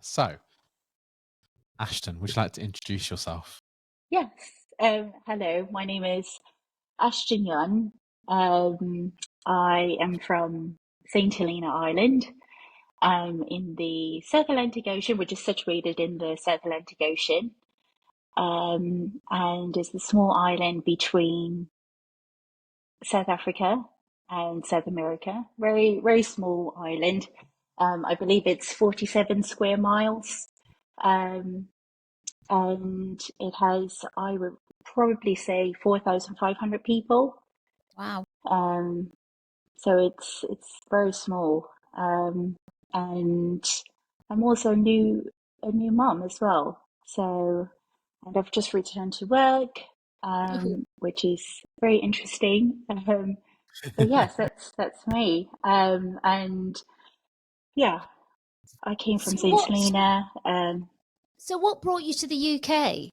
So, Ashton, would you like to introduce yourself? Yes. Hello, my name is Ashton Yon. I am from St. Helena Island. I'm in the South Atlantic Ocean, which is situated in the South Atlantic Ocean. And it's a small island between South Africa and South America. Very, very small island. I believe it's 47 square miles. Um, and it has, I would probably say, 4,500 people. Wow. Um, so it's very small. And I'm also a new mum as well. So, and I've just returned to work, which is very interesting. But yes, that's me. And yeah, I came from So St. what? Helena. So what brought you to the UK?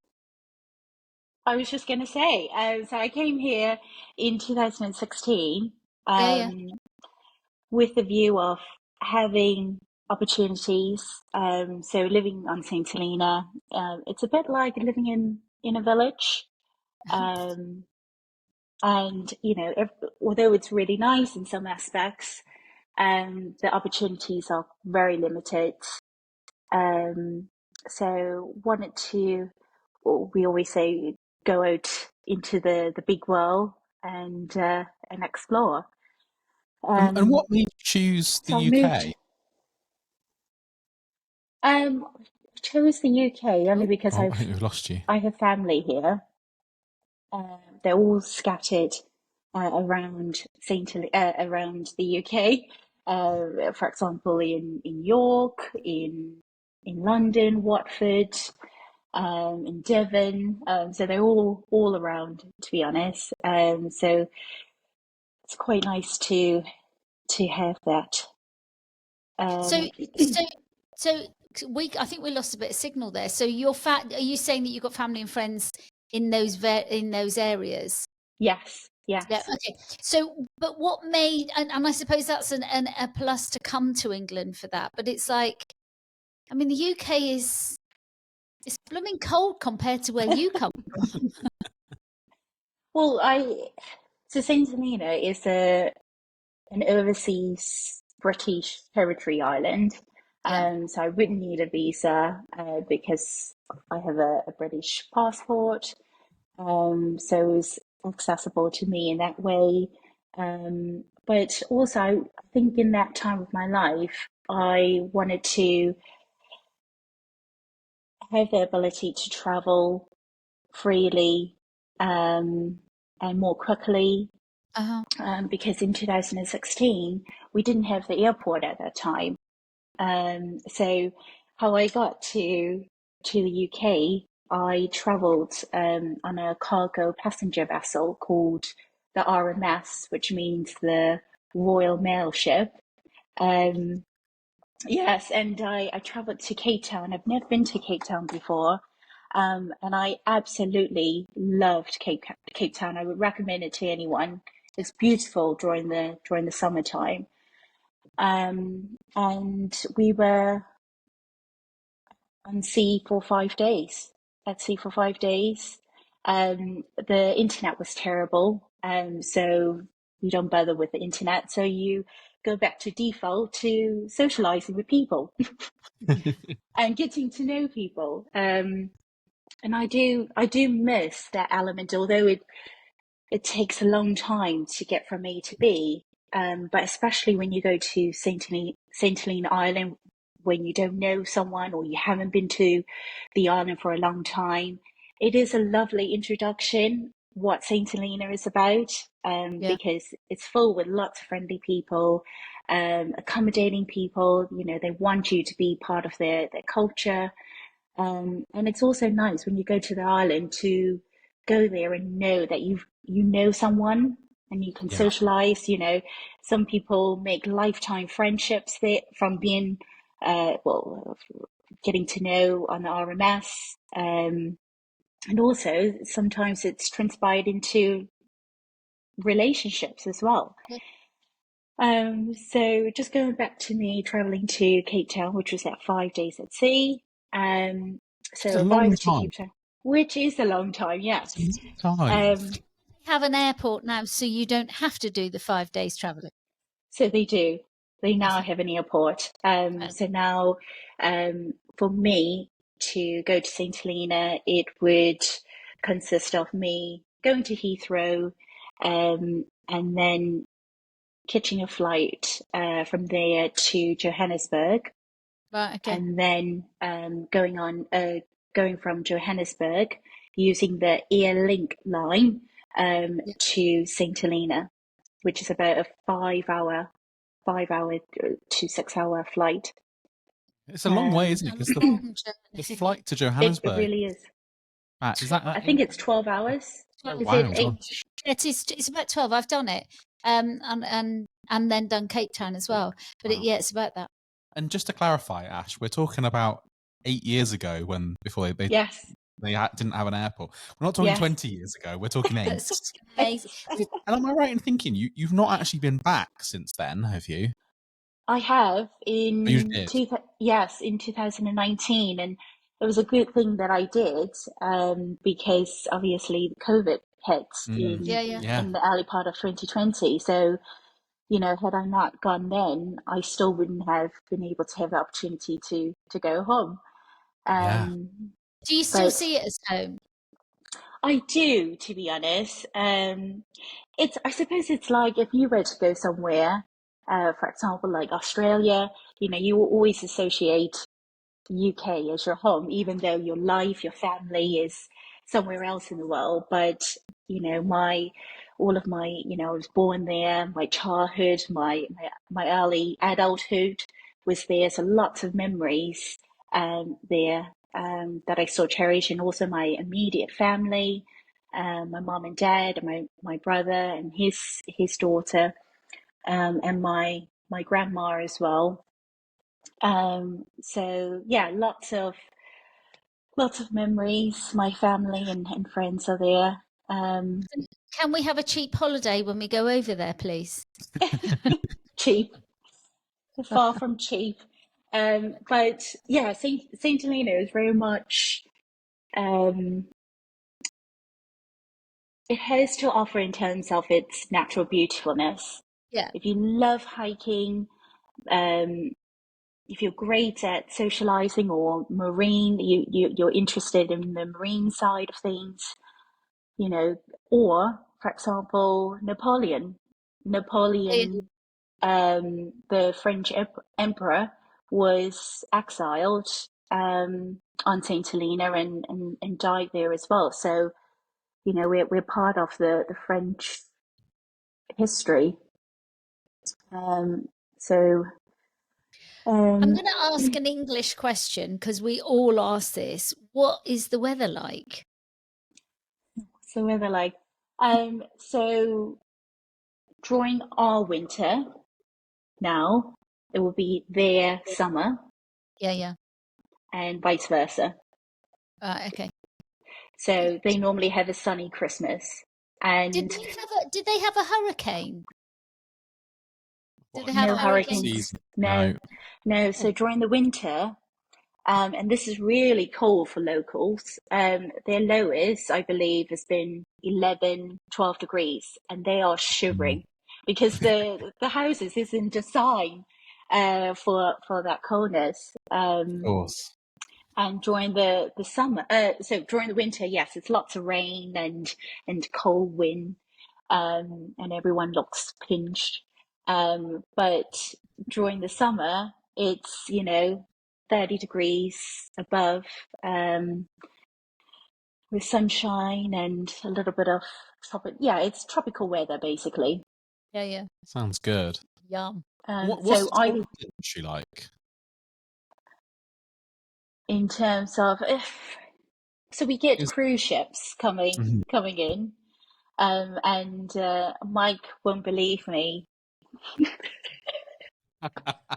I was just going to say, so I came here in 2016 Yeah, yeah. um, with the view of having opportunities. So living on St. Helena, it's a bit like living in a village. Um, and, although it's really nice in some aspects, the opportunities are very limited. Um, so wanted to, well, we always say, go out into the big world and explore. And Um, what made you choose the so I moved. UK? I chose the UK only because Oh, I think we've lost you. I have family here. They're all scattered around around the UK. For example, in York, in London, Watford, in Devon. So they're all around, to be honest. So it's quite nice to have that. So, Um, so, so I think we lost a bit of signal there. So are you saying that you've got family and friends in in those areas? yes, Yeah. yes. Okay. So, but what made, and I suppose that's a plus to come to England for that. But it's like, I mean, the UK it's blooming cold compared to where you come from. Well, so Saint Helena is a an overseas British territory island. Yeah. So I wouldn't need a visa because I have a British passport. So it's accessible to me in that way. But also, I think in that time of my life, I wanted to have the ability to travel freely um, and more quickly. Uh-huh. Because in 2016, we didn't have the airport at that time. So how I got to the UK, I travelled on a cargo passenger vessel called the RMS, which means the Royal Mail Ship. Um, yes, and I travelled to Cape Town. I've never been to Cape Town before, and I absolutely loved Cape Town. I would recommend it to anyone. It's beautiful during the summertime. And we were on sea for 5 days, at sea for 5 days. The internet was terrible, so you don't bother with the internet. So you go back to default to socializing with people and getting to know people. And I do miss that element, although it takes a long time to get from A to B. But especially when you go to Saint Helena Island, when you don't know someone or you haven't been to the island for a long time, it is a lovely introduction what Saint Helena is about, Yeah. because it's full with lots of friendly people, accommodating people. They want you to be part of their culture. And it's also nice when you go to the island to go there and know that you know someone and you can Yeah. socialize. Some people make lifetime friendships there from being, well, getting to know on the RMS. And also sometimes it's transpired into relationships as well. So just going back to me traveling to Cape Town, which was at 5 days at sea. It's a So long arrived to time. Cape Town, which is a long time, yes. It's a long time. Have an airport now, so you don't have to do the 5 days traveling. So they do. They now Yes. have an airport. So now, for me to go to St. Helena, it would consist of me going to Heathrow, and then catching a flight from there to Johannesburg, Right, okay. and then going from Johannesburg using the Airlink line to St. Helena, which is about a 5 hour to 6 hour flight. It's a long way, isn't it? Because the flight to It Johannesburg, really is. is that? I think it's 12 hours. Oh, Is wow, it eight? gosh. It's about 12. I've done it. And then done Cape Town as well. But Wow. it's about that. And just to clarify, Ash, we're talking about 8 years ago before they Yes. didn't have an airport. We're not talking Yes. 20 years ago. We're talking 8. That's amazing. And am I right in thinking you've not actually been back since then, have you? I have You in did. in 2019, and it was a good thing that I did, because obviously COVID hit Yeah. in the early part of 2020. So, had I not gone then, I still wouldn't have been able to have the opportunity to go home. Yeah. Do you still But see it as home? I do, to be honest. I suppose it's like if you were to go somewhere, for example, like Australia, you will always associate UK as your home, even though your life, your family is somewhere else in the world. But, all of my, I was born there, my childhood, my early adulthood was there. So lots of memories there that I still cherish, and also my immediate family, my mom and dad, and my brother and his daughter, and my grandma as well. So yeah, lots of memories. My family and friends are there. Can we have a cheap holiday when we go over there, please? Cheap, far from cheap. But yeah, Saint Helena is very much, it has to offer in terms of its natural beautifulness. Yeah. If you love hiking, if you're great at socializing or marine, you're interested in the marine side of things, or for example, Napoleon, the French emperor was exiled on Saint Helena and died there as well. So, we're part of the French history. So I'm going to ask an English question because we all ask this. What is the weather like? so we're like, so during our winter now, it will be their summer, Yeah. and vice versa. Okay. So they normally have a sunny Christmas. And Did they have a hurricane? Did they have no hurricanes? hurricanes. No. So during the winter, and this is really cold for locals, their lowest, I believe, has been 11, 12 degrees, and they are shivering because the houses isn't designed for that coldness. Of course. And during the summer, so during the winter, yes, it's lots of rain and cold wind, and everyone looks pinched. But during the summer, it's 30 degrees above, with sunshine and a little bit of it's tropical weather basically. Yeah. Sounds good. Yum. What's So the travel industry like? in terms of, so we get cruise ships coming in, and Mike won't believe me.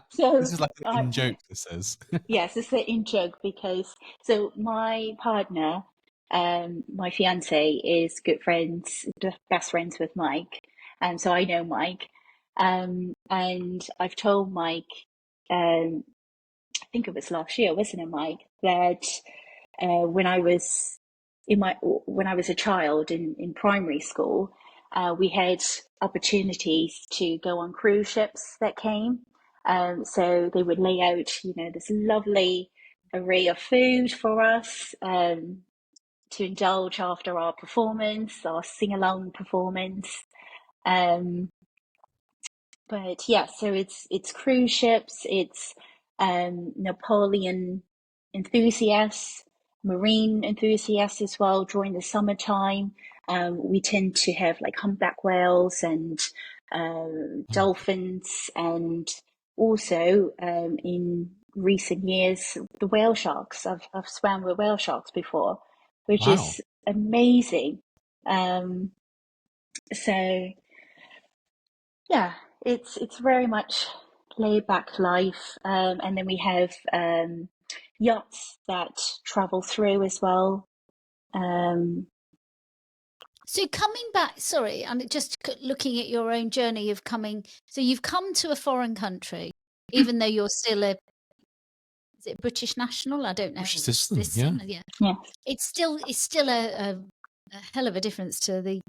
So This is like an in-joke, this is. yes, it's an in-joke because so my partner, my fiance, is good friends, best friends with Mike, and so I know Mike. And I've told Mike, I think it was last year, wasn't it, Mike, that when I was a child in primary school, we had opportunities to go on cruise ships that came. So they would lay out, this lovely array of food for us to indulge after our performance, our sing-along performance. But yeah, so it's cruise ships, it's Napoleon enthusiasts, marine enthusiasts as well during the summertime. We tend to have like humpback whales and dolphins, and also in recent years the whale sharks. I've swam with whale sharks before, which Wow. is amazing. So yeah, it's very much laid back life, and then we have yachts that travel through as well. So coming back, sorry, I'm just looking at your own journey of coming. So you've come to a foreign country, even though you're still is it British national? I don't know. British citizen, yeah. Yeah, It's still a hell of a difference to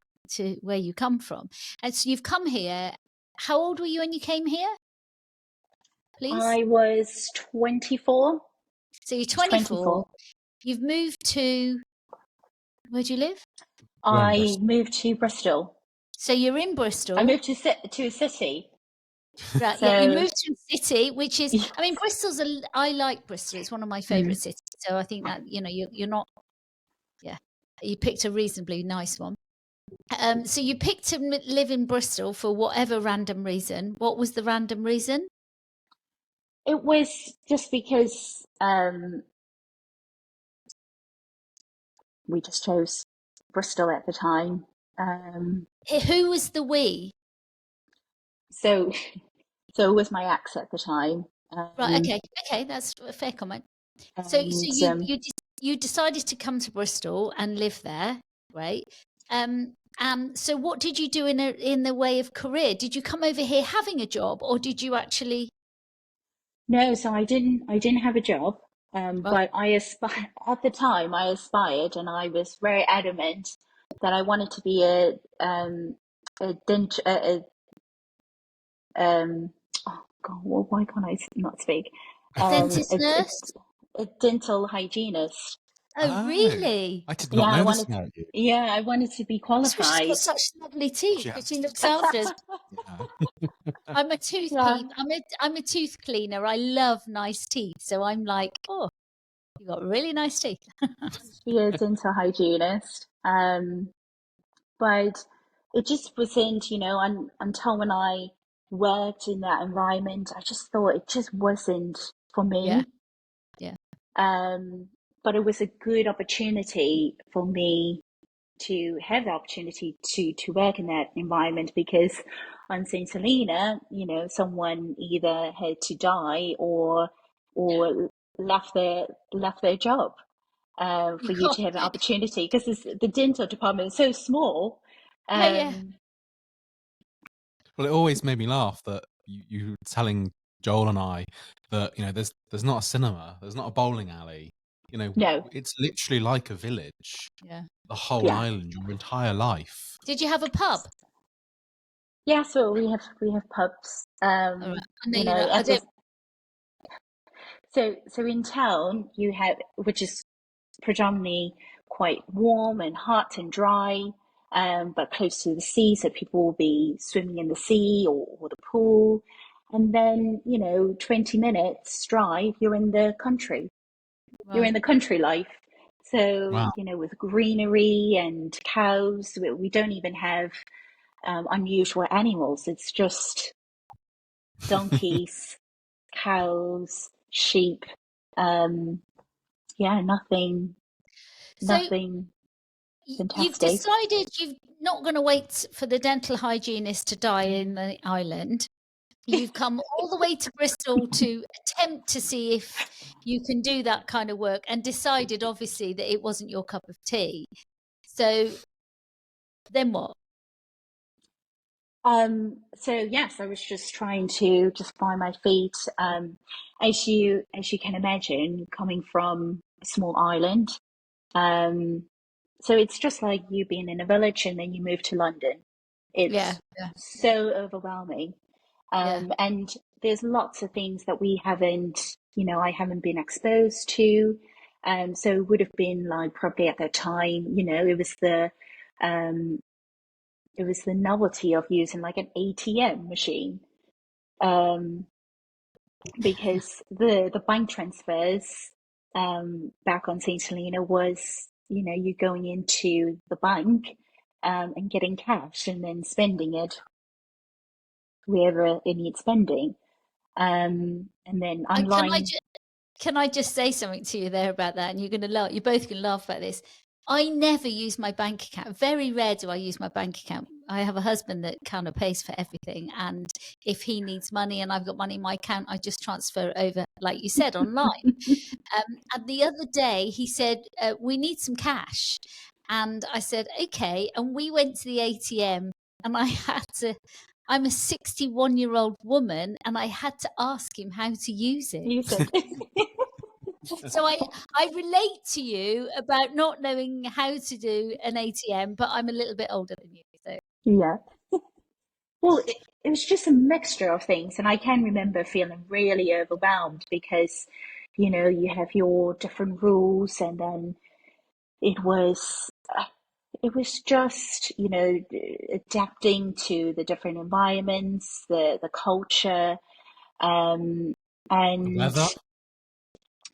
where you come from. And so you've come here. How old were you when you came here? Please. I was 24. So you're 24. You've moved to, where do you live? I moved to Bristol. So you're in Bristol. I moved to a city. Right, So, yeah, you moved to a city, which is, I mean, I like Bristol. It's one of my favourite cities. So I think that, you're not, yeah, you picked a reasonably nice one. So you picked to live in Bristol for whatever random reason. What was the random reason? it was just because we just chose Bristol at the time. Who was the we? So it was my ex at the time. Right, okay, that's a fair comment. So you decided to come to Bristol and live there, right? So what did you do in the way of career? Did you come over here having a job, or did you actually? No, so I didn't have a job. But at the time I aspired, and I was very adamant that I wanted to be oh God, well, why can't I not speak? Dentist nurse? A dental hygienist. Oh, really? I did not know this about you. Yeah, I wanted to be qualified. She's got such lovely teeth that she looks after. I'm a tooth I'm a tooth cleaner. I love nice teeth, so I'm like, oh, you got really nice teeth. Be a dental hygienist. But it just wasn't, until when I worked in that environment, I just thought it just wasn't for me. Yeah. But it was a good opportunity for me to have the opportunity to work in that environment, because on St. Helena, someone either had to die or left their job for you to have an opportunity, because the dental department is so small. Yeah. Well, it always made me laugh that you were telling Joel and I that there's not a cinema, there's not a bowling alley. No. It's literally like a village. Yeah. The whole island, your entire life. Did you have a pub? Yeah, so we have pubs. So in town you have, which is predominantly quite warm and hot and dry, but close to the sea, so people will be swimming in the sea or the pool. And then 20 minutes drive, you're in the country. Right. You're in the country life. So wow. With greenery and cows, we don't even have unusual animals. It's just donkeys, cows, sheep. Nothing. Nothing fantastic. You've decided you're not going to wait for the dental hygienist to die in the island. You've come all the way to Bristol to attempt to see if you can do that kind of work, and decided, obviously, that it wasn't your cup of tea. So then what? So yes, I was just trying to just find my feet. As you can imagine, coming from a small island, um, so it's just like you being in a village and then you move to London. Yeah, It's yeah, so overwhelming. yeah. And there's lots of things that I haven't been exposed to. So it would have been like probably at that time, um, it was the novelty of using like an ATM machine. Um, because the bank transfers back on St. Helena was, you going into the bank and getting cash and then spending it wherever it needs spending. And then I, can I online, just can I just say something to you there about that? And you're going to laugh. You're both going to laugh about this. I never use my bank account. Very rare do I use my bank account. I have a husband that kind of pays for everything, and if he needs money and I've got money in my account, I just transfer it over, like you said, online. And the other day he said, "We need some cash," and I said, "Okay." And we went to the ATM, and I had to. I'm a 61-year-old woman, and I had to ask him how to use it. use it. So I relate to you about not knowing how to do an ATM, but I'm a little bit older than you. So Yeah. Well, it was just a mixture of things. And I can remember feeling really overwhelmed because, you have your different rules and then it was it was just adapting to the different environments, the culture, um The and weather.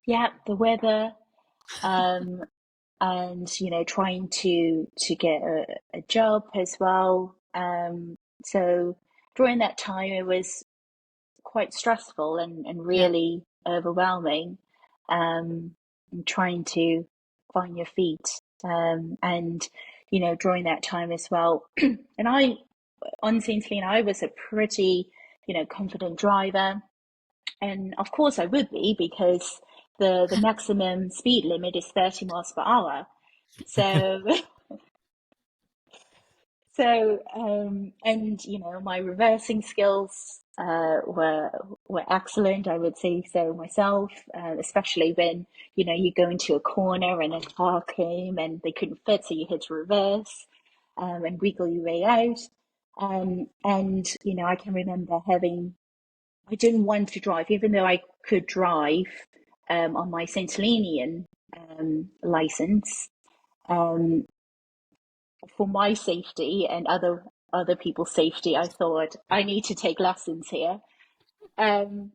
yeah, the weather, um and trying to get a job as well. So during that time it was quite stressful and yeah, really overwhelming, and trying to find your feet. And during that time as well, and I on St. Helena, I was a pretty confident driver, and of course I would be because the maximum speed limit is 30 miles per hour. So and my reversing skills were excellent, I would say so myself, especially when you go into a corner and a car came and they couldn't fit, so you had to reverse and wiggle your way out. And I can remember I didn't want to drive, even though I could drive on my St. Helenian license. Um, for my safety and other people's safety, I thought I need to take lessons here. Um,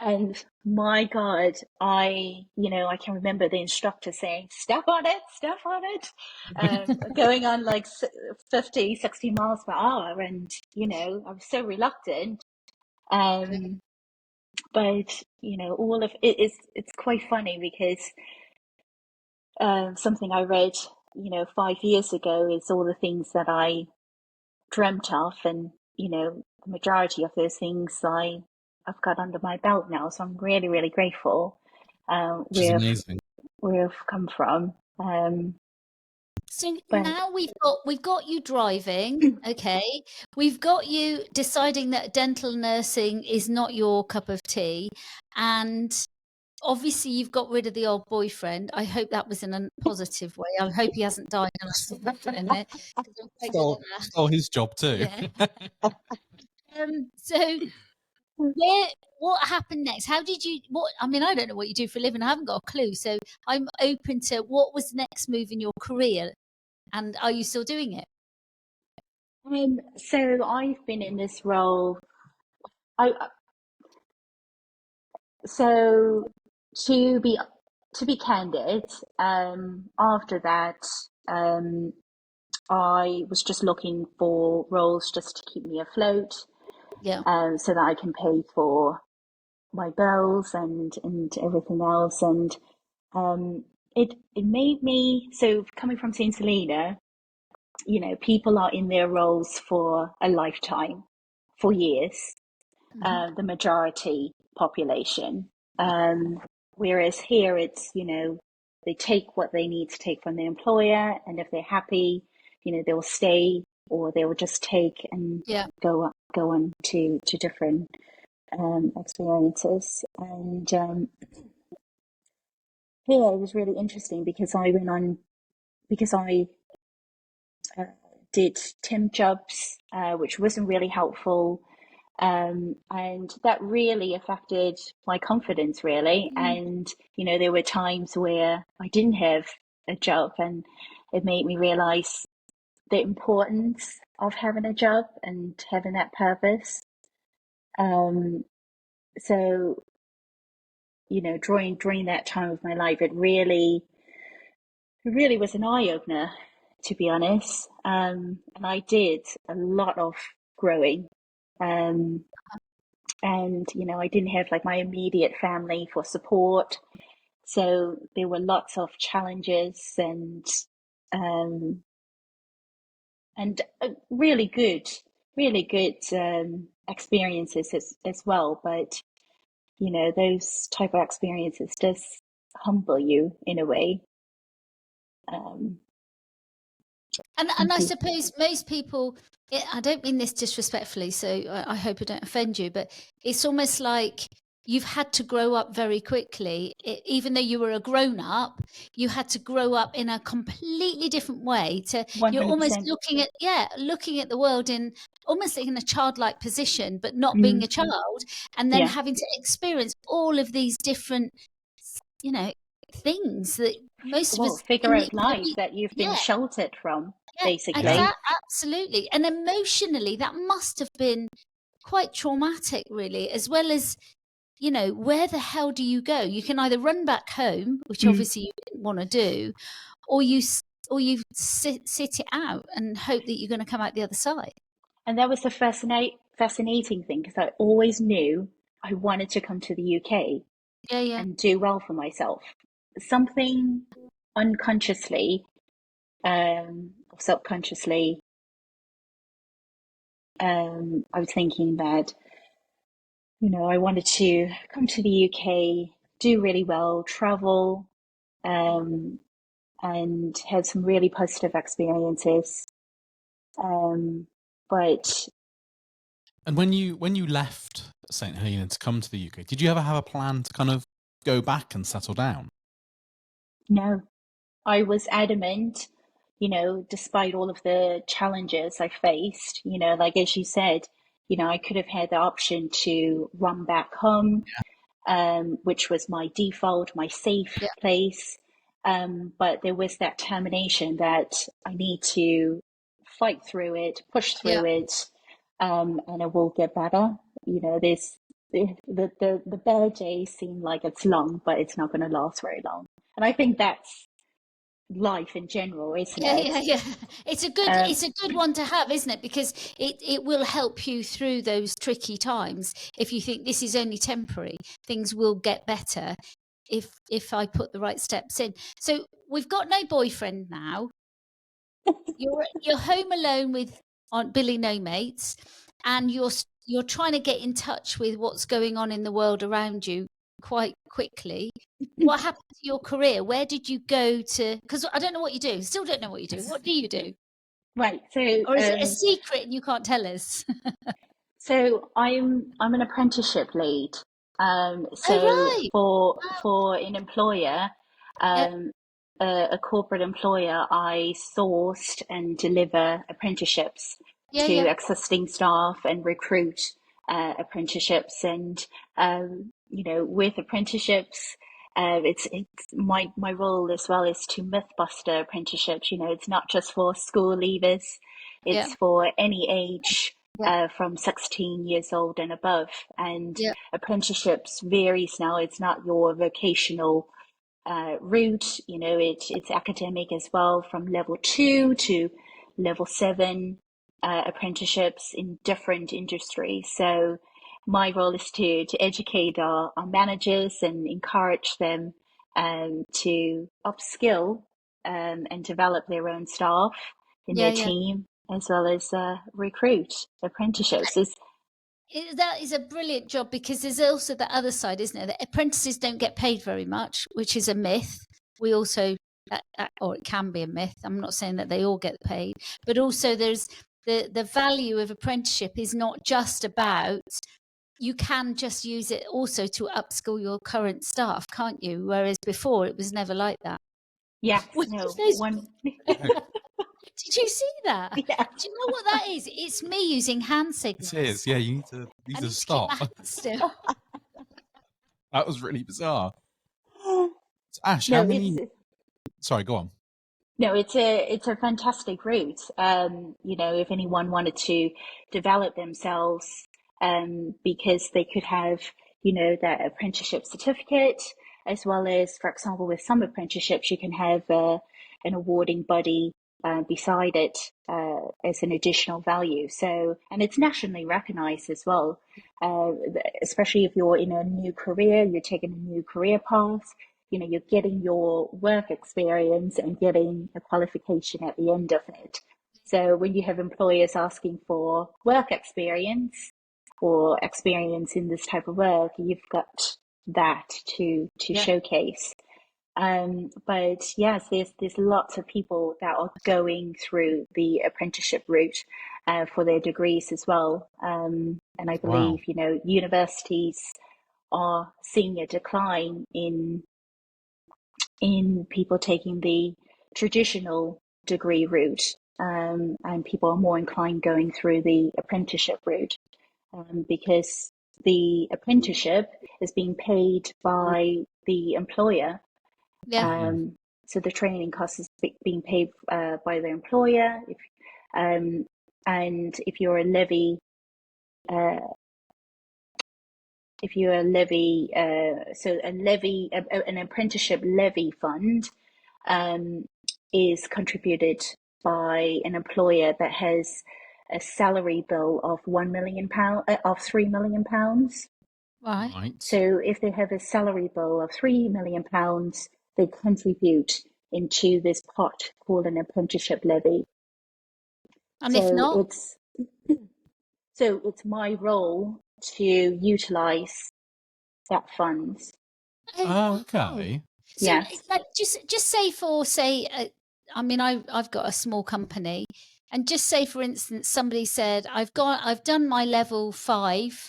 and my God, I can remember the instructor saying, "Step on it, step on it," going on like 50, 60 miles per hour. And, I was so reluctant. Um, but, all of it is, it's quite funny because something I read, 5 years ago is all the things that I dreamt of, and the majority of those things I've got under my belt now, so I'm really really grateful Which is where amazing. I've come from. so But now we've got you driving, okay? We've got you deciding that dental nursing is not your cup of tea, and obviously you've got rid of the old boyfriend. I hope that was in a positive way. I hope he hasn't died in it. 'Cause I'm quite good at that. Stole his job too. Yeah. So where what happened next? How did you what I mean, I don't know what you do for a living. I haven't got a clue. So I'm open to what was the next move in your career, and are you still doing it? so I've been in this role. I so to be to be candid, after that, um, I was just looking for roles just to keep me afloat, Yeah. so that I can pay for my bills and everything else. And it made me, so coming from St. Helena, people are in their roles for a lifetime, for years, Mhm. the majority population. Um, Whereas here it's, they take what they need to take from their employer, and if they're happy, they'll stay or they would just take and Yeah. go on to different experiences. And here it was really interesting because I did temp jobs, which wasn't really helpful. And that really affected my confidence, really. And, there were times where I didn't have a job, and it made me realize the importance of having a job and having that purpose. So, during that time of my life, it really was an eye opener, to be honest. And I did a lot of growing. Um, and I didn't have like my immediate family for support, so there were lots of challenges and really good experiences as well. But those type of experiences does humble you in a way. And I suppose most people, I don't mean this disrespectfully, so I hope I don't offend you, but it's almost like you've had to grow up very quickly. Even though you were a grown up, you had to grow up in a completely different way. You're almost 100%. looking at the world in almost like in a childlike position, but not being Mm, a child, and then yeah. having to experience all of these different, things that most of Well, us figure out life that you've been yeah. sheltered from, Yeah, basically. absolutely. And emotionally, that must have been quite traumatic, really, as well as, where the hell do you go? You can either run back home, which Mm. obviously you didn't want to do, or you sit it out and hope that you're going to come out the other side. And that was the fascinating thing, because I always knew I wanted to come to the UK Yeah. and do well for myself. Something unconsciously, or subconsciously, I was thinking that, I wanted to come to the UK, do really well, travel, and had some really positive experiences. But And when you left St. Helena to come to the UK, did you ever have a plan to kind of go back and settle down? no, I was adamant, despite all of the challenges I faced, like as you said, I could have had the option to run back home, which was my default, my safe Yeah. place. But there was that determination that I need to fight through it, push Yeah. through it, and it will get better. There's the bad days seem like it's long, but it's not going to last very long. And I think that's life in general, isn't it? Yeah. It's a good one to have, isn't it? Because it will help you through those tricky times. If you think this is only temporary, things will get better if I put the right steps in. So we've got no boyfriend now. You're home alone with Aunt Billy no mates, and you're trying to get in touch with what's going on in the world around you quite quickly. What happened to your career? Where did you go to? Because I don't know what you do. Still don't know what you do. What do you do? Right. Or is it a secret and you can't tell us? So I'm an apprenticeship lead. Oh, So right. for an employer, Yeah, a corporate employer, I sourced and deliver apprenticeships to yeah. existing staff and recruit apprenticeships. And with apprenticeships, it's my role as well is to mythbuster apprenticeships. It's not just for school leavers; Yeah, it's for any age. yeah, From 16 years old and above. And yeah, apprenticeships varies now. It's not your vocational route, it's academic as well, from level 2 to level 7 apprenticeships in different industries. So my role is to educate our managers and encourage them to upskill and develop their own staff in their yeah. team, as well as recruit apprenticeships. That is a brilliant job, because there's also the other side, isn't it? That apprentices don't get paid very much, which is a myth. We also, or it can be a myth. I'm not saying that they all get paid, but also there's the value of apprenticeship is not just about, you can just use it also to upskill your current staff, can't you? Whereas before it was never like that. Yes, What no, is those- one, Did you see that? yeah. Do you know what that is? It's me using hand signals. It is. Yeah, you need I to need to keep stop. my hands still. That was really bizarre. So, Ash, No, how many? Sorry, go on. No, it's a fantastic route. You know, if anyone wanted to develop themselves, because they could have, you know, that apprenticeship certificate, as well as, for example, with some apprenticeships, you can have an awarding body beside it as an additional value. So, and it's nationally recognized as well, especially if you're in a new career, you're taking a new career path. You know, you're getting your work experience and getting a qualification at the end of it. So when you have employers asking for work experience or experience in this type of work, you've got that to showcase. But yes, there's lots of people that are going through the apprenticeship route for their degrees as well. And I believe, you know, universities are seeing a decline in people taking the traditional degree route, and people are more inclined going through the apprenticeship route, because the apprenticeship is being paid by the employer. Yeah. So the training cost is being paid by the employer. And if you're a levy, so an apprenticeship levy fund is contributed by an employer that has a salary bill of £3 million. Right. So if they have a salary bill of £3 million, they contribute into this pot called an apprenticeship levy. And if not, it's my role to utilize that funds. Oh, okay. So, Yes. like, just say, I mean, I've got a small company, and just say, for instance, somebody said, I've done my level 5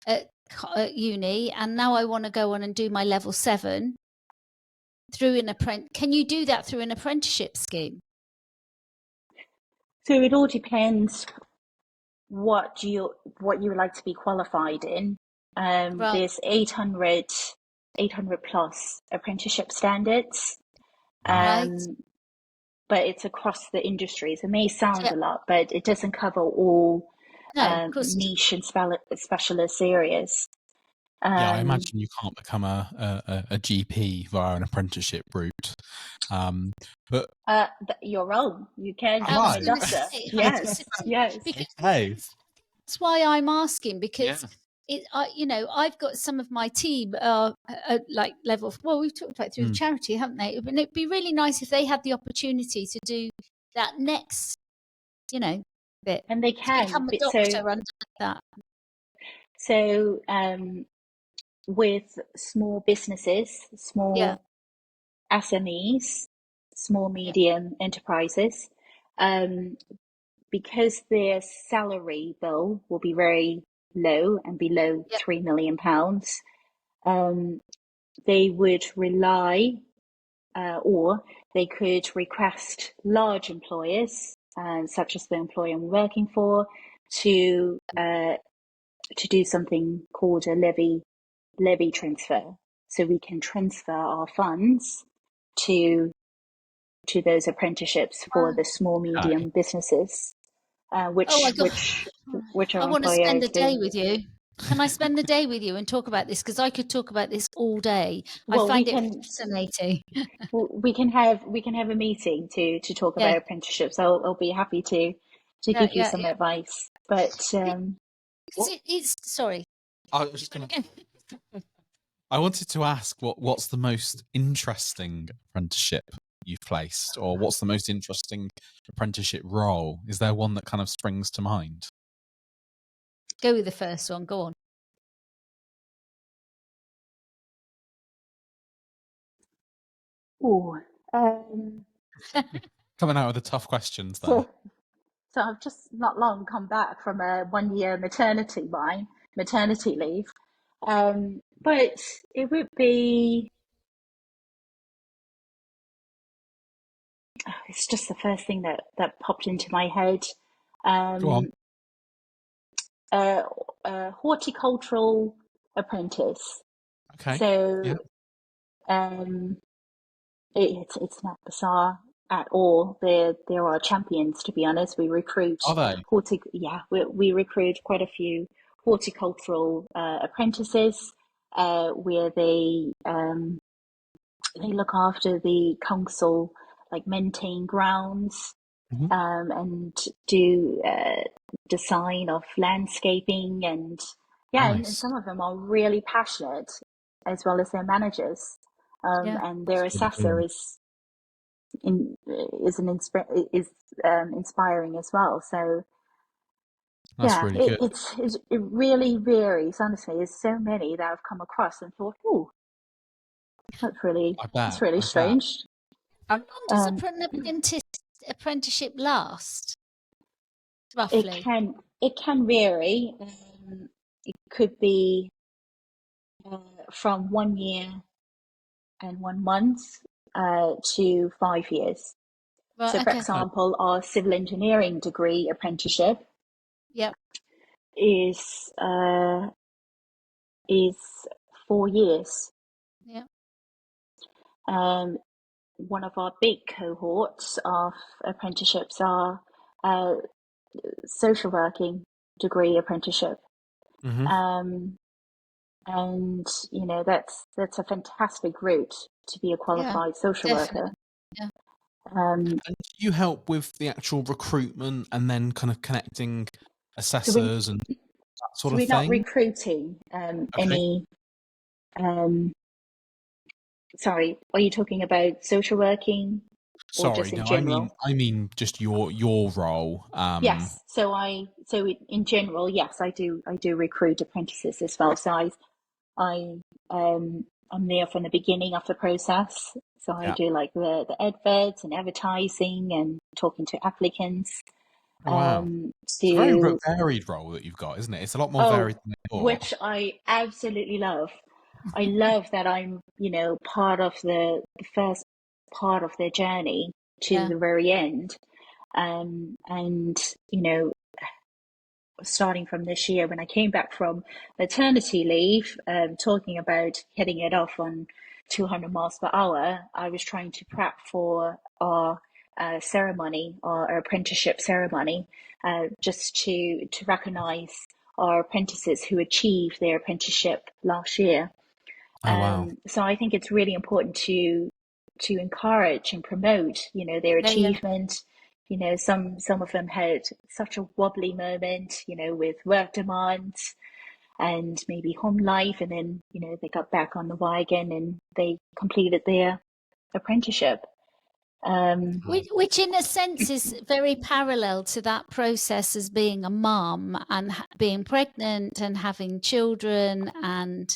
at uni, and now I want to go on and do my level 7 through an Can you do that through an apprenticeship scheme? So it all depends what you would like to be qualified in. Right. There's 800 plus apprenticeship standards, Right. but it's across the industries. It may sound Yeah. a lot, but it doesn't cover all No, of course. niche and specialist areas. Yeah, I imagine you can't become a GP via an apprenticeship route. But you're wrong. You can Am become I? a doctor. Yes, yes. Because hey, that's why I'm asking, because yeah. you know, I've got some of my team like level. Well, we've talked about through the charity, haven't they? And it'd be really nice if they had the opportunity to do that next, you know, bit, And they to can. become a doctor under that. So with small businesses, small SMEs, small medium enterprises, because their salary bill will be very low and below £3 million, they would rely, or they could request large employers, such as the employer I'm working for, to do something called a levy transfer. So we can transfer our funds to those apprenticeships for the small medium businesses, which Oh my God. which I our want to employer spend is a day doing. with you. Can I spend the day with you and talk about this? Because I could talk about this all day. Well, I find it fascinating. we can have a meeting to talk Yeah. about apprenticeships. I'll be happy to give you some advice. But it's sorry. I was just gonna. I wanted to ask what's the most interesting apprenticeship you've placed, or what's the most interesting apprenticeship role? Is there one that kind of springs to mind? Go with the first one. Go on. oh, Coming out with the tough questions there. So I've just not long come back from a 1 year maternity leave. But it would be, it's just the first thing that popped into my head. Go on. Um, a horticultural apprentice. Okay. Yeah. So um, it's not bizarre at all. There are champions, to be honest. We recruit Are they? we recruit quite a few horticultural apprentices, where they look after the council, like maintain grounds, Mhm. and do design of landscaping, and yeah, and Nice. some of them are really passionate, as well as their managers, Yeah. and their That's really assessor cool. in, is an is inspiring as well. So That's yeah, really good. it really varies. Honestly, there's so many that I've come across and thought, oh, I bet. that's really I bet. strange. How long does Um, apprenticeship last, it roughly? can vary. It could be from 1 year and 1 month to 5 years. So, Right. for Okay. Okay. example, our civil engineering degree apprenticeship Yep. is uh, is 4 years. Yep. Um, One of our big cohorts of apprenticeships are uh, social working degree apprenticeship. Hmm. Um, and that's a fantastic route to be a Yeah. qualified social worker. Definitely. Yeah. Um, And do you help with the actual recruitment and then kind of connecting so we assessors and that sort so of we're not thing? recruiting Okay. any. Um, Sorry, are you talking about social working or Sorry. just in No, I mean, general? just your role. Yes. In general, yes, I do recruit apprentices as well. So I I'm there from the beginning of the process. So I Yeah. do like the adverts and advertising and talking to applicants. Oh, wow. It's a very To varied role that you've got, isn't it? It's a lot more varied Oh, than I thought. which I absolutely love. I love that I'm, part of the first part of their journey to Yeah. the very end. And starting from this year, when I came back from maternity leave, talking about hitting it off on 200 miles per hour, I was trying to prep for our ceremony, our apprenticeship ceremony, just to recognise our apprentices who achieved their apprenticeship last year. Oh, wow. So I think it's really important to encourage and promote, their Yeah. Yeah. achievement. Some of them had such a wobbly moment, with work demands and maybe home life, and then they got back on the wagon and they completed their apprenticeship. Which, in a sense, is very parallel to that process as being a mum and being pregnant and having children. And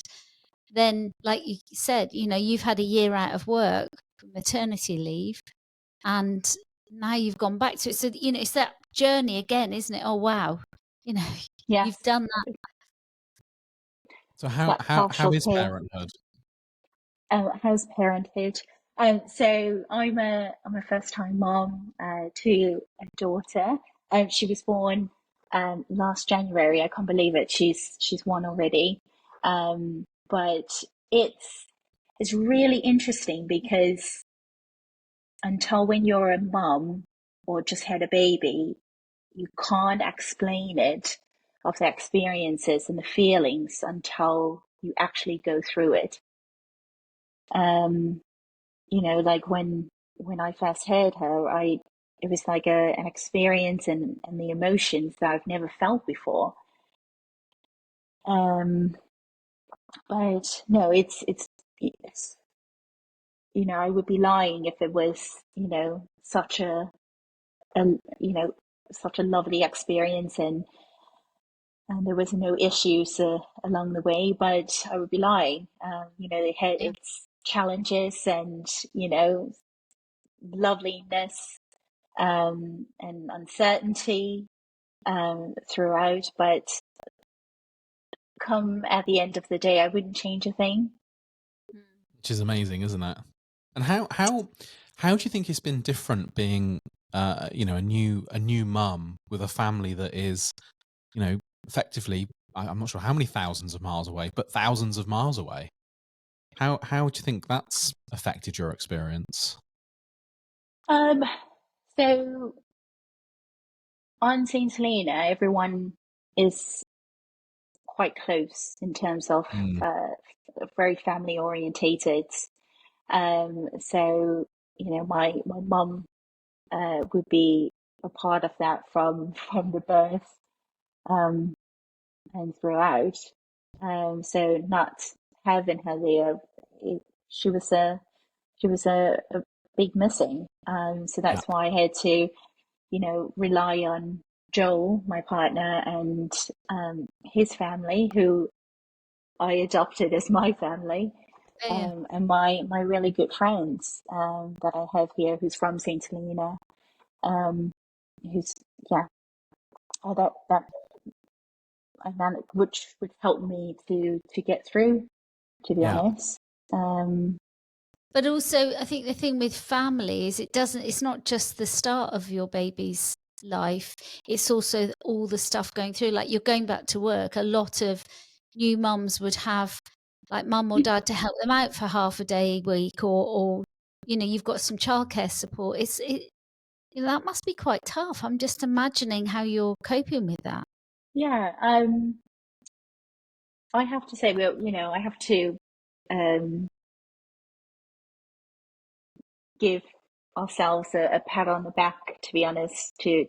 then, like you said, you've had a year out of work for maternity leave, and now you've gone back to it. So, it's that journey again, isn't it? Oh, wow. You know, you've Yes, done that. So that how partial is care. parenthood? How's parenthood? So I'm a first time mom to a daughter. She was born last January. I can't believe it. She's one already. But it's really interesting because until when you're a mom or just had a baby, you can't explain it of the experiences and the feelings until you actually go through it. Um, like when I first heard her, it was like an experience and the emotions that I've never felt before. Um, but no, it's I would be lying if it was such a such a lovely experience and there was no issues along the way. But I would be lying. They had its challenges and loveliness. and uncertainty throughout. But come at the end of the day, I wouldn't change a thing. Which is amazing, isn't it? And how do you think it's been different being you know, a new mum with a family that is, you know, effectively, I'm not sure how many thousands of miles away, but thousands of miles away. How do you think that's affected your experience? So on St. Helena, everyone is quite close in terms of Mm, very family orientated. So you know, my mum would be a part of that from the birth um, and throughout. So not having her there, it, she was a a big missing. So yeah, that's why I had to, you know, rely on Joel, my partner, and his family, who I adopted as my family, Yeah, yeah. and my really good friends that I have here, who's from Saint Helena, um, who's yeah, that I managed, which helped me to get through. To be yeah, honest, um, But also, I think the thing with family is it's not just the start of your baby's life, it's also all the stuff going through. Like you're going back to work, a lot of new mums would have like mum or dad to help them out for half a day a week, or you know, you've got some childcare support. You know, that must be quite tough. I'm just imagining how you're coping with that. yeah. I have to say, well, you know, I have to um, give ourselves a pat on the back, to be honest, to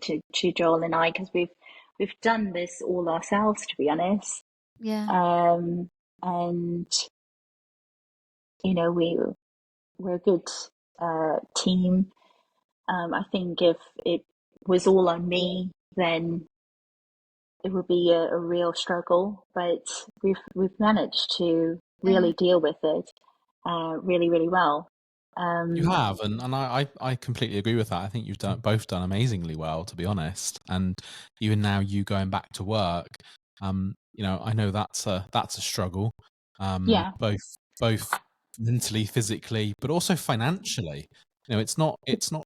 Joel and I, because we've done this all ourselves, to be honest. Yeah, Um, and you know, we're a good team. I think if it was all on me, then it would be a real struggle. But we've managed to yeah, really deal with it really, really well. you Um, have, and I completely agree with that. I think you've both done amazingly well, to be honest. And even now, you going back to work, you know, I know that's a struggle, yeah, both mentally, physically, but also financially. You know, it's not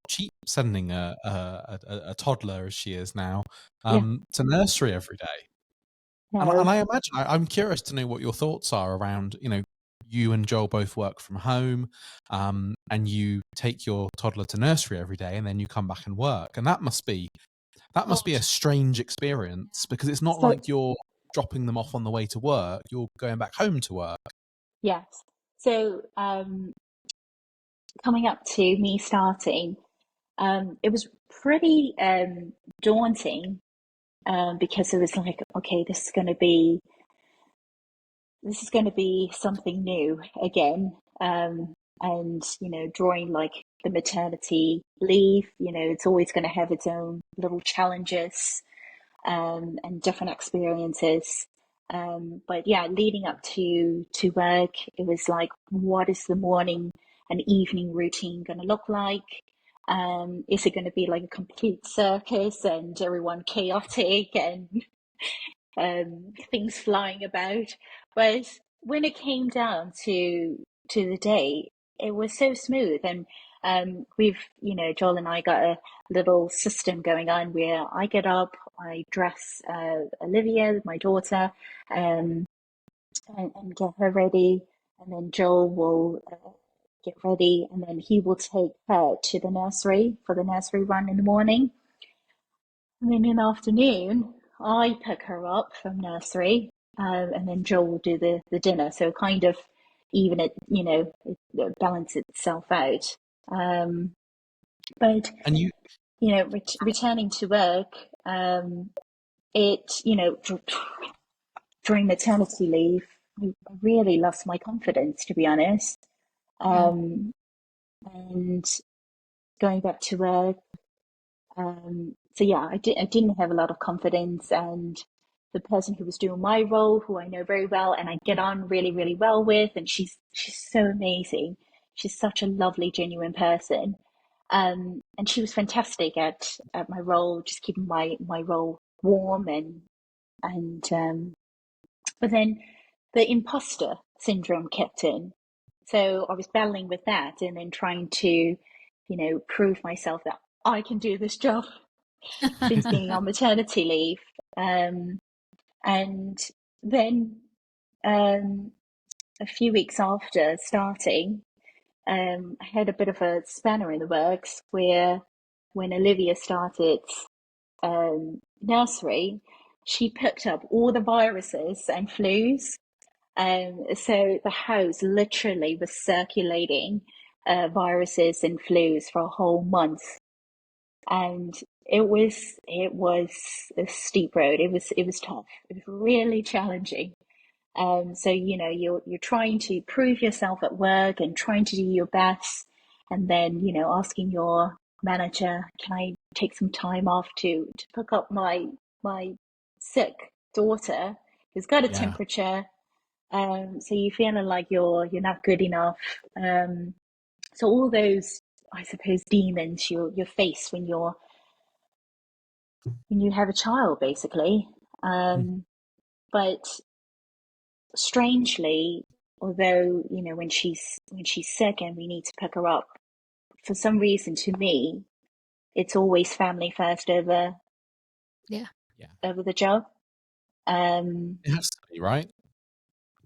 cheap sending a toddler, as she is now, yeah, to nursery every day. And no, I imagine, I'm curious to know what your thoughts are around, you know, you and Joel both work from home, and you take your toddler to nursery every day, and then you come back and work, and that must be a strange experience, because it's not so like you're dropping them off on the way to work; you're going back home to work. yes. So coming up to me starting, it was pretty daunting because it was like, okay, this is going to be something new again. And you know, drawing like the maternity leave, you know, it's always going to have its own little challenges and different experiences. But yeah, leading up to work, it was like, what is the morning and evening routine going to look like? Is it going to be like a complete circus and everyone chaotic and things flying about? But when it came down to the day, it was so smooth. And we've, you know, Joel and I got a little system going on where I get up, I dress Olivia, my daughter, um, and get her ready, and then Joel will get ready, and then he will take her to the nursery for the nursery run in the morning. And then in the afternoon, I pick her up from nursery, and then Joel will do the dinner. So kind of even it, you know, it balance itself out. Um, but And you, you know, returning to work, it, you know, during maternity leave, I really lost my confidence, to be honest. yeah, Um, and going back to work, so yeah, I didn't have a lot of confidence, and the person who was doing my role, who I know very well and I get on really, really well with, and she's so amazing. She's such a lovely, genuine person. And she was fantastic at my role, just keeping my role warm and but then the imposter syndrome kicked in. So I was battling with that and then trying to, prove myself that I can do this job since being on maternity leave. And then a few weeks after starting, I had a bit of a spanner in the works where when Olivia started nursery, she picked up all the viruses and flus. So the house literally was circulating viruses and flus for a whole month, and it was a steep road. It was tough. It was really challenging. So you're trying to prove yourself at work and trying to do your best, and then asking your manager, can I take some time off to pick up my sick daughter who's got a Yeah. temperature. So you're feeling like you're not good enough. So all those, I suppose, demons you face when you have a child, basically. But strangely, although when she's sick and we need to pick her up, for some reason, to me, it's always family first over Yeah. the job. It has to be, right?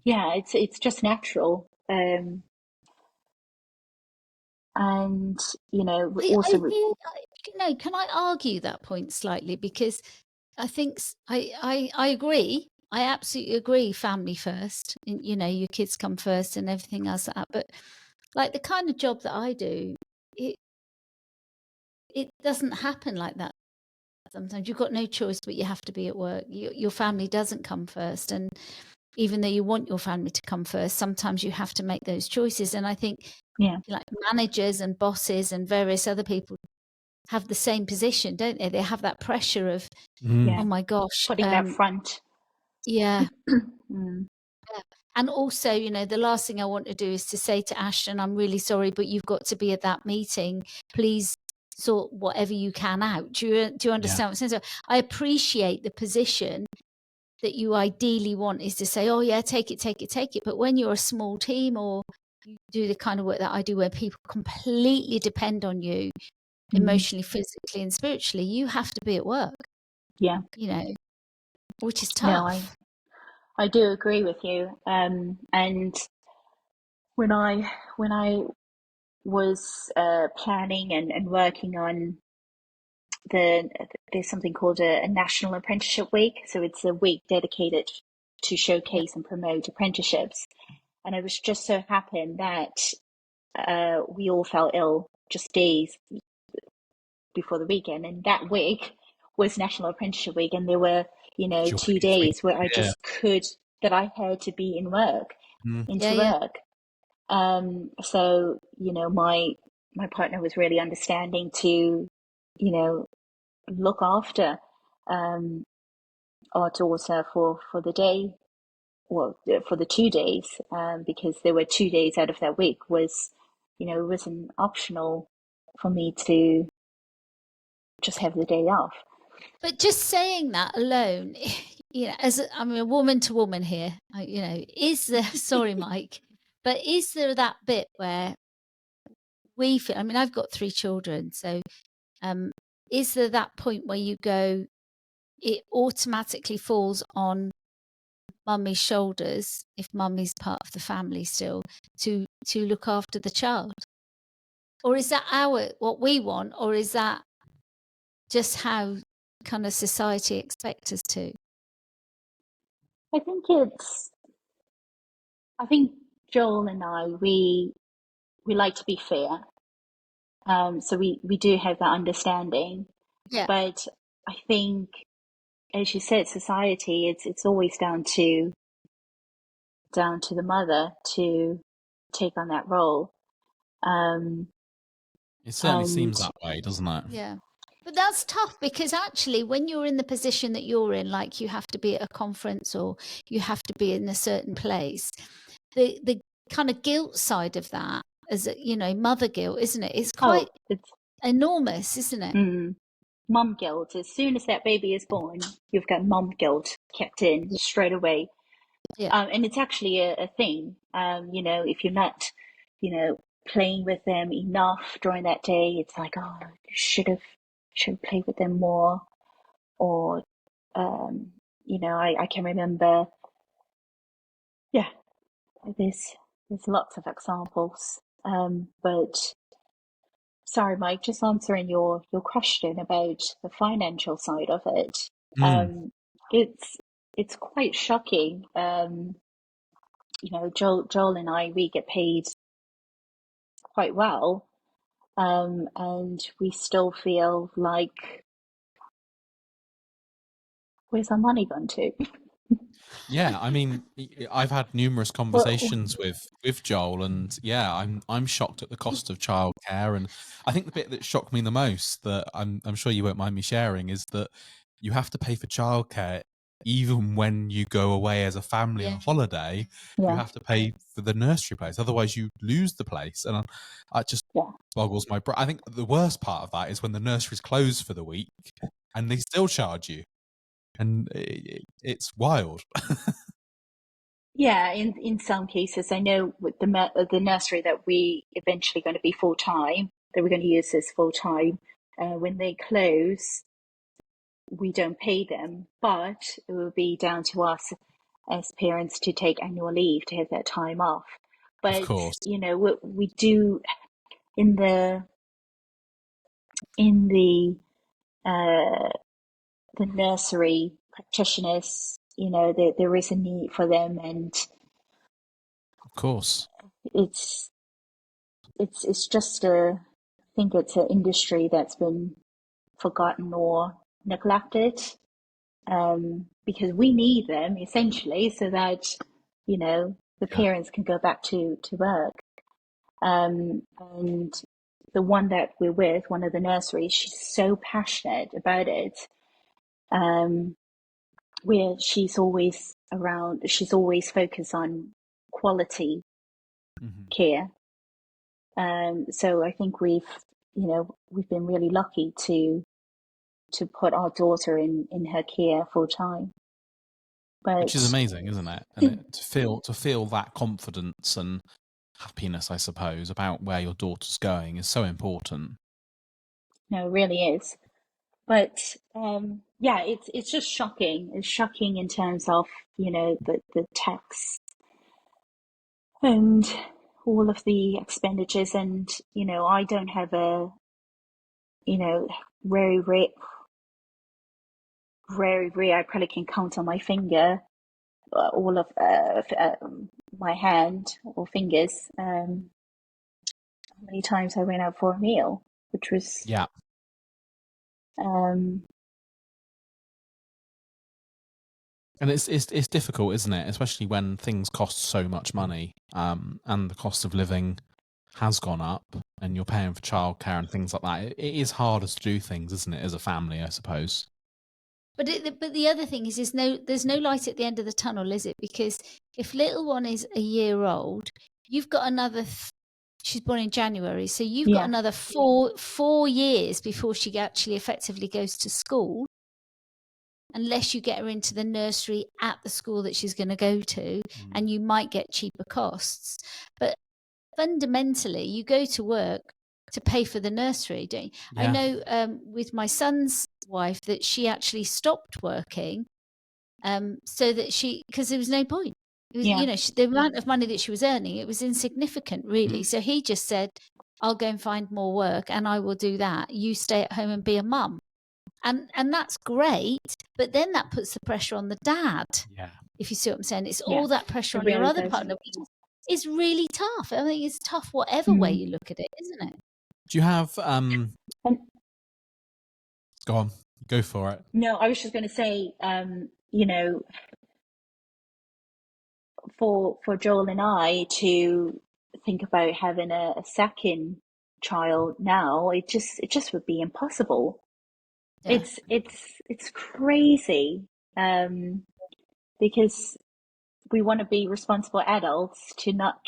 Yeah, it's just natural. And also, Can I argue that point slightly? Because I think I agree. I absolutely agree. Family first, your kids come first, and everything else like that. But like the kind of job that I do, it doesn't happen like that. Sometimes you've got no choice, but you have to be at work. Your family doesn't come first, and even though you want your family to come first, sometimes you have to make those choices. And I think, yeah, like managers and bosses and various other people have the same position, don't they? They have that pressure of, yeah, oh my gosh, putting that front. yeah. Mm. And also, the last thing I want to do is to say to Ashton, I'm really sorry, but you've got to be at that meeting. Please sort whatever you can out. Do you understand what I'm saying? So I appreciate the position that you ideally want is to say, oh yeah, take it. But when you're a small team or you do the kind of work that I do where people completely depend on you emotionally, physically and spiritually, you have to be at work. Yeah. Which is No, tough. I do agree with you. And when I was planning and working on there's something called a National Apprenticeship Week. So it's a week dedicated to showcase and promote apprenticeships. And it was just so happened that we all fell ill just days before the weekend. And that week was National Apprenticeship Week. And there were, 2 days where I just that I had to be in work, into work. So, my partner was really understanding to, look after our daughter for the day, well, for the 2 days, because there were 2 days out of that week was, it wasn't optional for me to just have the day off. But just saying that alone, I'm a woman to woman here, is there, sorry, Mike, but is there that bit where we feel, I've got 3 children, so is there that point where you go, it automatically falls on mummy's shoulders, if mummy's part of the family still, to look after the child? Or is that what we want, or is that just how kind of society expects us to? I think Joel and I, we like to be fair. So we do have that understanding. Yeah. But I think, as you said, society, it's always down to the mother to take on that role. It certainly seems that way, doesn't it? Yeah. But that's tough because actually when you're in the position that you're in, like you have to be at a conference or you have to be in a certain place, the kind of guilt side of that, as mother guilt, isn't it? It's quite enormous, isn't it? Mum guilt. As soon as that baby is born, you've got mum guilt kept in straight away. Yeah. And it's actually a thing. If you're not, playing with them enough during that day, it's like, oh, you should have played with them more. Or, I can remember, yeah, there's lots of examples. But sorry, Mike, just answering your question about the financial side of it. It's quite shocking. Joel and I, we get paid quite well, and we still feel like, where's our money gone to? Yeah, I mean, I've had numerous conversations with Joel, and yeah, I'm shocked at the cost of childcare. And I think the bit that shocked me the most, that I'm sure you won't mind me sharing, is that you have to pay for childcare even when you go away as a family on holiday. You have to pay for the nursery place, otherwise you lose the place. And I just boggles my brain. I think the worst part of that is when the nursery's closed for the week and they still charge you. And it's wild. Yeah, in some cases, I know with the nursery that we eventually going to be full time, that we're going to use this full time. When they close, we don't pay them, but it will be down to us as parents to take annual leave to have that time off. But Of course, we do in the nursery practitioners, there is a need for them, and of course. it's just I think it's an industry that's been forgotten or neglected, because we need them essentially so that the parents can go back to work. And the one that we're with, one of the nurseries, she's so passionate about it. Where she's always focused on quality care. So I think we've been really lucky to put our daughter in her care full time. Which is amazing, isn't it? And to feel that confidence and happiness, I suppose, about where your daughter's going is so important. No, it really is. But yeah, it's just shocking. It's shocking in terms of the tax and all of the expenditures. And I don't have a very rare, I probably can count on my finger all of my hand or fingers how many times I went out for a meal, which was and it's difficult, isn't it? Especially when things cost so much money, and the cost of living has gone up, and you're paying for childcare and things like that. It is harder to do things, isn't it, as a family, I suppose. But the other thing is, there's no light at the end of the tunnel, is it? Because if little one is a year old, you've got another. She's born in January, so you've got another 4 years before she actually effectively goes to school, unless you get her into the nursery at the school that she's going to go to, and you might get cheaper costs. But fundamentally, you go to work to pay for the nursery, don't you? I know with my son's wife that she actually stopped working, so that because there was no point. It was, the amount of money that she was earning, it was insignificant, really. So he just said, I'll go and find more work and I will do that. You stay at home and be a mum. And that's great, but then that puts the pressure on the dad. Yeah. If you see what I'm saying, it's all that pressure on your other partner, which is really tough. I think it's tough whatever way you look at it, isn't it? Do you have go on, go for it. No, I was just going to say, for Joel and I to think about having a second child now, it just would be impossible. Yeah. It's crazy, because we want to be responsible adults, to not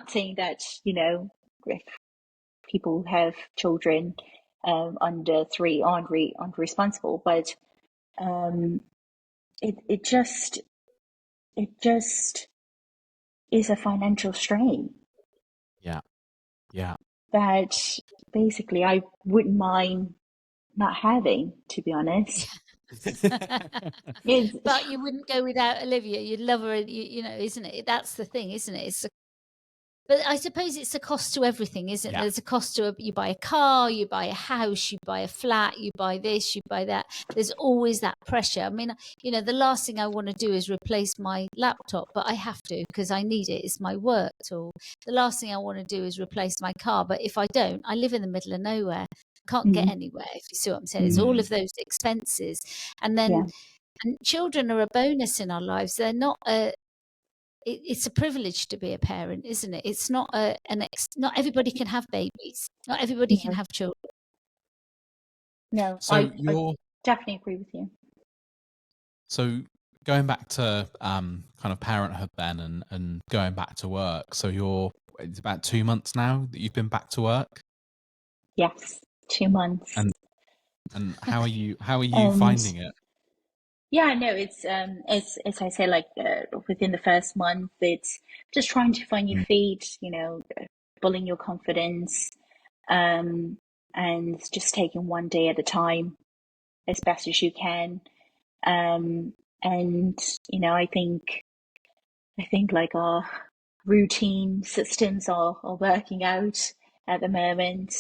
saying that, if people who have children under 3 aren't responsible, but it just is a financial strain Yeah. Yeah. that basically I wouldn't mind not having, to be honest. It's, But you wouldn't go without Olivia. You'd love her, you know, isn't it? That's the thing, isn't it? But I suppose it's a cost to everything, isn't it? Yeah. There's a cost to you buy a car, you buy a house, you buy a flat, you buy this, you buy that. There's always that pressure. I mean, you know, the last thing I want to do is replace my laptop, but I have to because I need it. It's my work tool. The last thing I want to do is replace my car. But if I don't, I live in the middle of nowhere. Can't get anywhere, if you see what I'm saying. It's all of those expenses. And then yeah, and children are a bonus in our lives. They're not it's a privilege to be a parent, isn't it? It's not not everybody can have babies. Not everybody can no, have children. no, So I definitely agree with you. so going back to kind of parenthood then, and going back to work. So it's about 2 months now that you've been back to work, Yes, 2 months. and how are you And finding it? yeah, no, it's as I say, like within the first month, it's just trying to find your feet, you know, building your confidence, and just taking one day at a time as best as you can. And you know, I think like our routine systems are working out at the moment.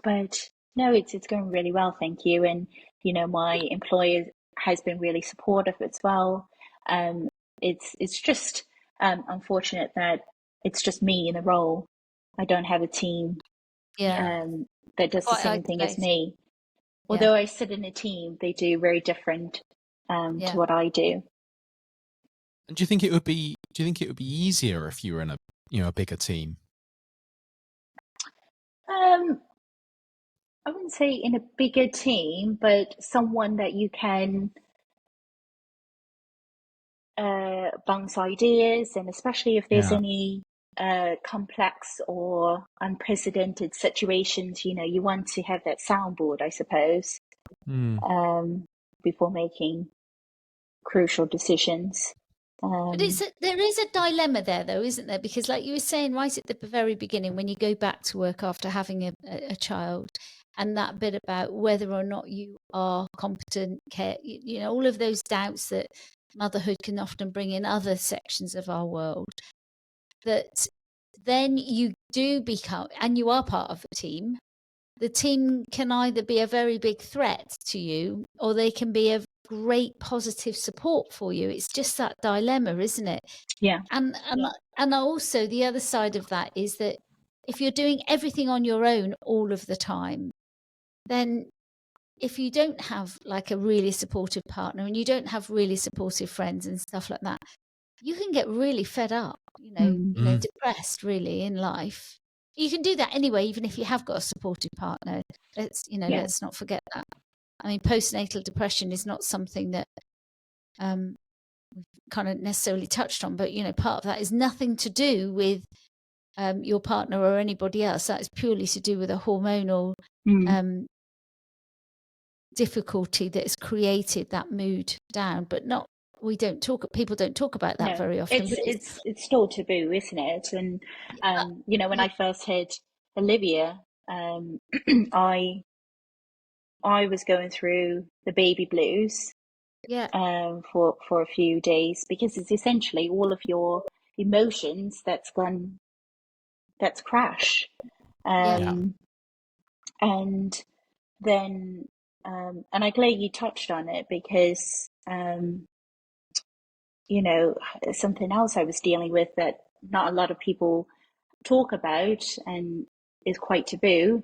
But no, it's going really well, thank you. And you know, my employer has been really supportive as well. Um, it's just unfortunate that it's just me in the role. I don't have a team Yeah. that does the Quite same thing as isolated. me. Yeah. Although I sit in a team, they do very different Yeah. to what I do. And do you think it would be easier if you were in a bigger team? Um, I wouldn't say in a bigger team, but someone that you can bounce ideas, and especially if there's Yeah. any complex or unprecedented situations, you know, you want to have that soundboard, I suppose, before making crucial decisions. But there is a dilemma there, though, isn't there? Because, like you were saying right at the very beginning, when you go back to work after having a child, and that bit about whether or not you are competent, care, you know, all of those doubts that motherhood can often bring in other sections of our world, that then you do become, and you are part of a team. The team can either be a very big threat to you, or they can be a great positive support for you. It's just that dilemma, isn't it? Yeah, And also the other side of that is that if you're doing everything on your own all of the time, then if you don't have like a really supportive partner and you don't have really supportive friends and stuff like that, you can get really fed up, depressed really in life. You can do that anyway, even if you have got a supportive partner. yeah, Let's not forget that. I mean, postnatal depression is not something that we've kind of necessarily touched on, but part of that is nothing to do with your partner or anybody else. That is purely to do with a hormonal difficulty that has created that mood down. But not people don't talk about that no, very often. But it's still taboo, isn't it? And when I first had Olivia, I was going through the baby blues yeah, for a few days, because it's essentially all of your emotions that's crash. yeah, And then and I'm glad you touched on it, because something else I was dealing with that not a lot of people talk about and is quite taboo,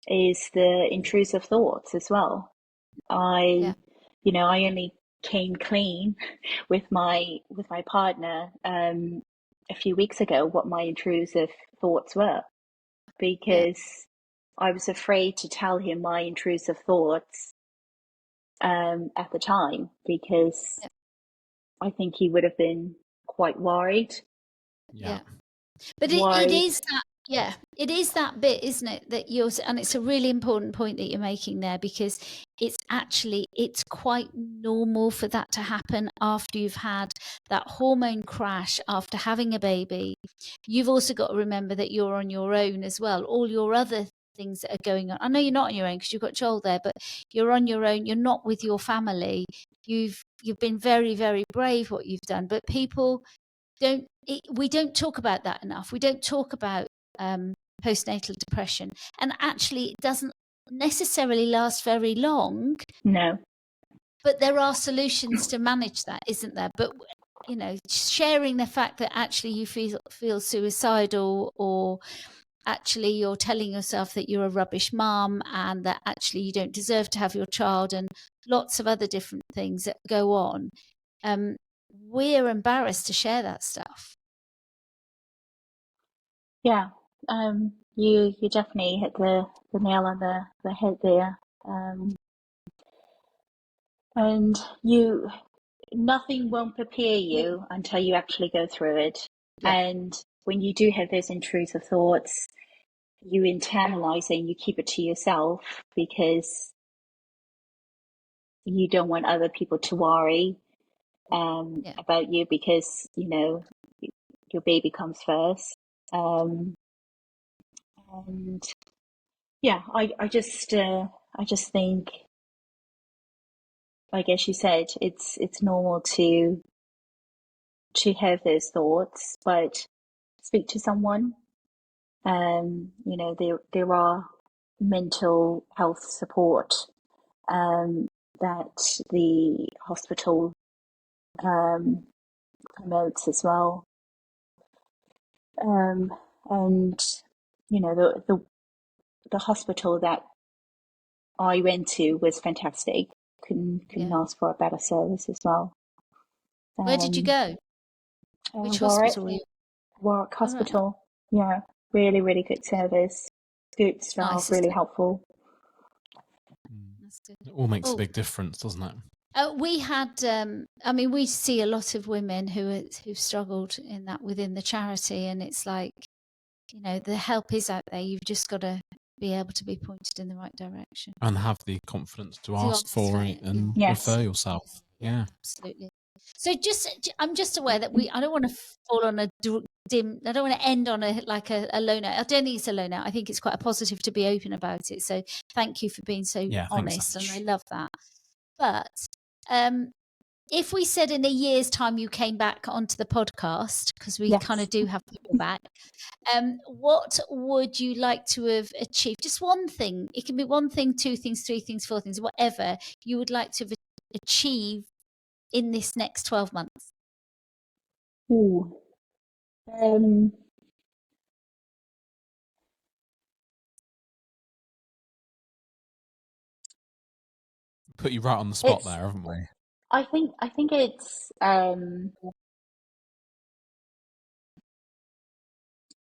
is the intrusive thoughts as well. yeah, I only came clean with my partner a few weeks ago what my intrusive thoughts were, yeah. because I was afraid to tell him my intrusive thoughts at the time, because Yeah. I think he would have been quite worried. Yeah. But it is that Yeah, it is that bit, isn't it? That and it's a really important point that you're making there, because it's quite normal for that to happen after you've had that hormone crash after having a baby. You've also got to remember that you're on your own as well. All your other things that are going on. I know you're not on your own because you've got Joel there, but you're on your own. You're not with your family. You've been very, very brave what you've done, but people we don't talk about that enough. We don't talk about postnatal depression, and actually it doesn't necessarily last very long, No. but there are solutions to manage that, isn't there? But sharing the fact that actually you feel suicidal, or actually you're telling yourself that you're a rubbish mum and that actually you don't deserve to have your child, and lots of other different things that go on, we're embarrassed to share that stuff. Yeah, you definitely hit the nail on the head there. And nothing won't prepare you until you actually go through it. Yeah. And when you do have those intrusive thoughts, you internalize it and you keep it to yourself because you don't want other people to worry about you, because your baby comes first. And yeah, I just think, like as you said, it's normal to have those thoughts, but speak to someone. There are mental health support that the hospital promotes as well. And the hospital that I went to was fantastic. Couldn't ask for a better service as well. Where did you go? Which Warwick, hospital were you? Warwick Hospital. Yeah, really, really good service. Good staff, Nice, really helpful. That's good. It all makes a big difference, doesn't it? We had, we see a lot of women who've struggled in that within the charity, and it's like, the help is out there. You've just got to be able to be pointed in the right direction and have the confidence to ask for it and refer yourself. Yeah, absolutely. So I'm just aware that I don't want to fall on a dim. I don't want to end on a low note. I don't think it's a low note. I think it's quite a positive to be open about it. So thank you for being so honest, and I love that. But if we said in a year's time you came back onto the podcast, because we kind of do have people back, what would you like to have achieved? Just one thing. It can be one thing, two things, three things, four things, whatever you would like to achieve in this next 12 months. Ooh. Put you right on the spot there, haven't we? I think it's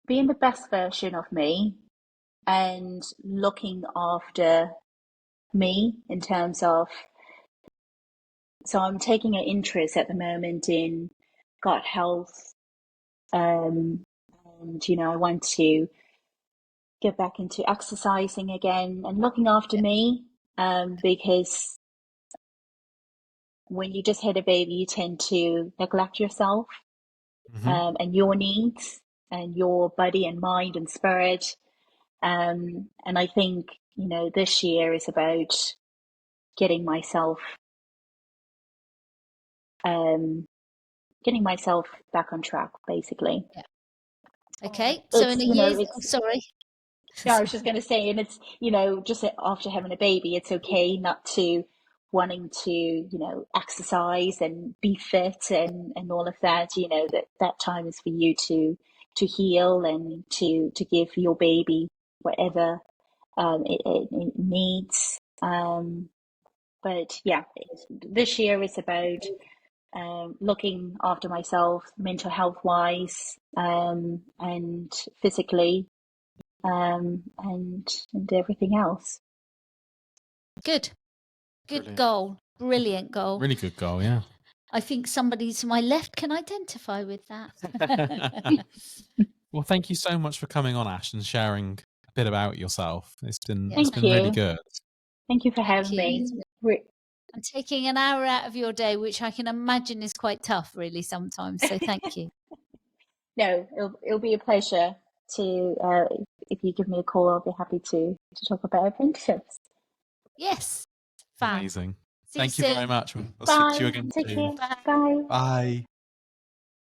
being the best version of me and looking after me in terms of, so I'm taking an interest at the moment in gut health, and I want to get back into exercising again and looking after me, because when you just had a baby, you tend to neglect yourself, and your needs and your body and mind and spirit. And I think, this year is about getting myself back on track, basically. Yeah. Okay. So in a year, sorry. Yeah, I was just going to say, and it's, just after having a baby, it's okay not to wanting to, exercise and be fit and all of that, that time is for you to heal and to give your baby whatever it needs. But yeah, this year is about looking after myself, mental health wise, and physically, and everything else. Good Brilliant. goal. Brilliant goal. Really good goal, yeah. I think somebody to my left can identify with that. Well, thank you so much for coming on, Ash, and sharing a bit about yourself. It's been Thank really you. good. Thank you for Thank having you. me. And taking an hour out of your day, which I can imagine is quite tough, really, sometimes. So thank you. No, it'll be a pleasure to, if you give me a call, I'll be happy to talk about apprenticeships. Yes. Fab. Amazing. See Thank you soon. very much. I'll Bye. speak to you again Take soon. care. Bye. Bye. Bye.